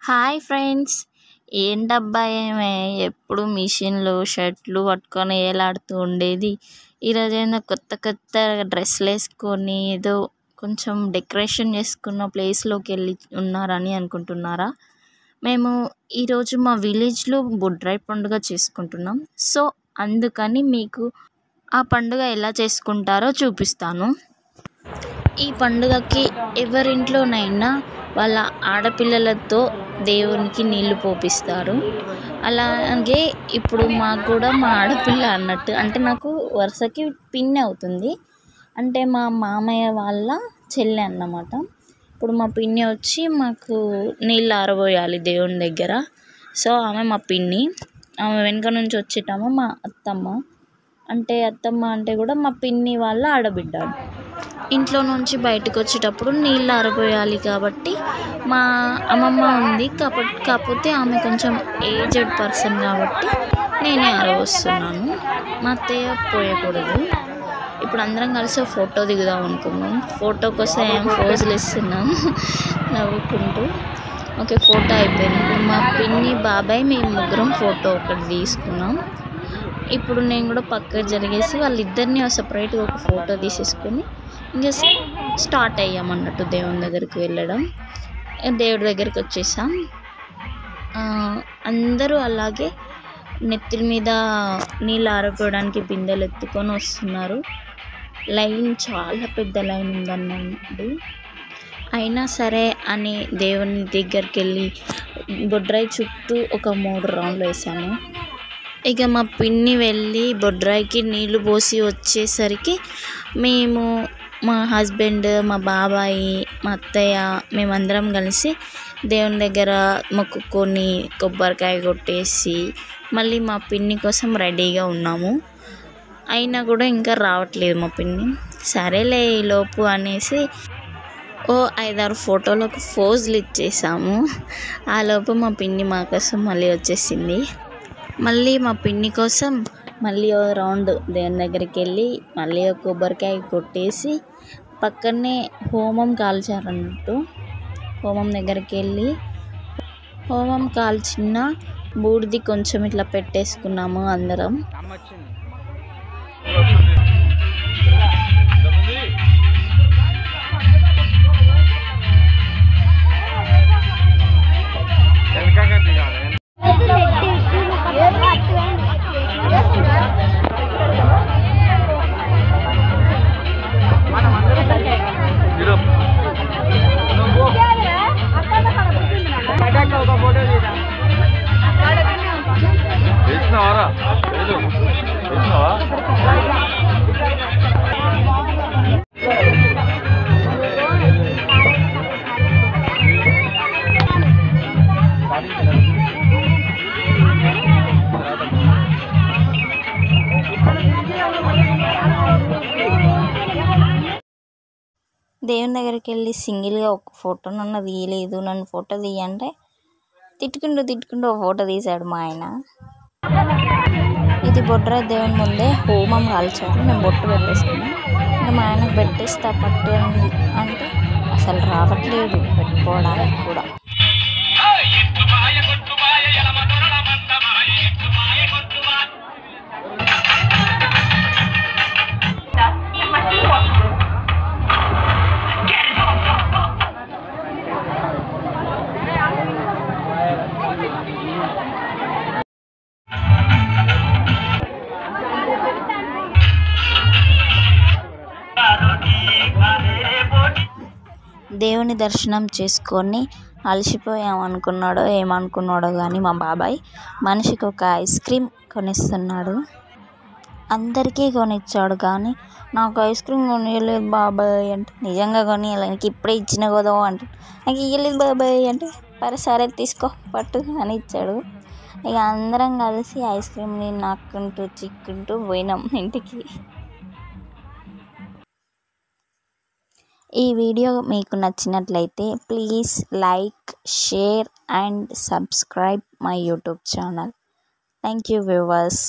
Hi friends. ఏంటబ్బా ఏమే ఎప్పుడు మిషన్లు షర్ట్లు పట్టుకొని ఏలాడుతూ ఉండేది. ఈరోజు ఏందో కొత్త కొత్త డ్రెస్సులు వేసుకొని ఏదో కొంచెం డెకరేషన్ చేసుకున్న ప్లేస్లోకి వెళ్ళి ఉన్నారని అనుకుంటున్నారా? మేము ఈరోజు మా విలేజ్లో బొడ్రాయి పండుగ చేసుకుంటున్నాం. సో అందుకని మీకు ఆ పండుగ ఎలా చేసుకుంటారో చూపిస్తాను. ఈ పండుగకి ఎవరింట్లోనైనా వాళ్ళ ఆడపిల్లలతో దేవునికి నీళ్లు పోపిస్తారు. అలాగే ఇప్పుడు మాకు కూడా మా ఆడపిల్ల అన్నట్టు, అంటే నాకు వరుసకి పిన్ని అవుతుంది, అంటే మా మామయ్య వాళ్ళ చెల్లె అన్నమాట. ఇప్పుడు మా పిన్ని వచ్చి మాకు నీళ్ళు ఆరబోయాలి దేవుని దగ్గర. సో ఆమె మా పిన్ని. ఆమె వెనక నుంచి వచ్చేటామో మా అత్తమ్మ. అంటే అత్తమ్మ అంటే కూడా మా పిన్ని వాళ్ళ ఆడబిడ్డ. ఇంట్లో నుంచి బయటకు వచ్చేటప్పుడు నీళ్ళు ఆరబోయాలి కాబట్టి మా అమ్మమ్మ ఉంది కాకపోతే ఆమె కొంచెం ఏజ్డ్ పర్సన్ కాబట్టి నేనే ఆరబోస్తున్నాను. మా అత్తయ్య పోయకూడదు. ఇప్పుడు అందరం కలిసి ఫోటో దిగుదాం అనుకున్నాం. ఫోటో కోసం ఏం పోజులు ఇస్తున్నాం నవ్వుకుంటూ. ఓకే, ఫోటో అయిపోయింది. ఇప్పుడు మా పిన్ని బాబాయ్ మేము ముగ్గురం ఫోటో ఒకటి తీసుకున్నాం. ఇప్పుడు నేను కూడా పక్కకు జరిగేసి వాళ్ళిద్దరిని సపరేట్గా ఒక ఫోటో తీసేసుకొని ఇంకా స్టార్ట్ అయ్యామన్నట్టు దేవుని దగ్గరికి వెళ్ళడం. దేవుడి దగ్గరికి వచ్చేసాం. అందరూ అలాగే నెత్తిల మీద నీళ్ళు ఆరపోవడానికి బిందెలు ఎత్తుకొని వస్తున్నారు. లైన్ చాలా పెద్ద లైన్ ఉందన్నది. అయినా సరే అని దేవుని దగ్గరికి వెళ్ళి బొడ్రాయి చుట్టూ ఒక 3 రౌండ్లు వేసాము. ఇక మా పిన్ని వెళ్ళి బొడ్రాయికి నీళ్లు పోసి వచ్చేసరికి మేము, మా హస్బెండ్, మా బాబాయి, మా అత్తయ్య మేమందరం కలిసి దేవుని దగ్గర మొక్కుకొని కొబ్బరికాయ కొట్టేసి మళ్ళీ మా పిన్ని కోసం రెడీగా ఉన్నాము. అయినా కూడా ఇంకా రావట్లేదు మా పిన్ని. సరేలే ఈలోపు అనేసి 5-6 ఫోటోలకు పోజులు ఇచ్చేసాము. ఆ లోపు మా పిన్ని మా కోసం మళ్ళీ వచ్చేసింది. మళ్ళీ మా పిన్ని కోసం మళ్ళీ ఓ రౌండ్ దేవుని దగ్గరికి వెళ్ళి మళ్ళీ ఒక కొబ్బరికాయ కొట్టేసి పక్కనే హోమం కాల్చారన్నట్టు. హోమం దగ్గరికి వెళ్ళి హోమం కాల్చిన బూడిది కొంచెం ఇట్లా పెట్టేసుకున్నాము అందరం. దేవుని దగ్గరికి వెళ్ళి సింగిల్గా ఒక ఫోటో నన్ను తీయలేదు, నన్ను ఫోటో తీయంటే తిట్టుకుంటూ ఒక ఫోటో తీశాడు మా ఆయన. ఇది బొడ్రాయి దేవుని ముందే హోమం కాల్చారు. మేము బొట్టు పెట్టేసుకున్నాం. ఇంకా మా ఆయనకు పెట్టేస్తా పట్టు అంటే అసలు రావట్లేదు పెట్టుకోవడానికి కూడా. దేవుని దర్శనం చేసుకొని అలసిపోయామనుకున్నాడో ఏమనుకున్నాడో కానీ మా బాబాయ్ మనిషికి ఒక ఐస్ క్రీమ్ కొనిస్తున్నాడు. అందరికీ కొనిచ్చాడు కానీ నాకు ఐస్ క్రీమ్ కొనియలేదు బాబాయ్ అంటే, నిజంగా కొనియాలి నీకు ఇప్పుడే ఇచ్చిన కదా అంటే, నాకు ఇవ్వలేదు బాబాయ్ అంటే, సరే తీసుకో పట్టు అని ఇచ్చాడు. ఇక అందరం కలిసి ఐస్ క్రీమ్ని నాక్కుంటూ చిక్కుంటూ పోయినాం ఇంటికి. ఈ వీడియో మీకు నచ్చినట్లయితే please like, share and subscribe my YouTube channel. Thank you viewers.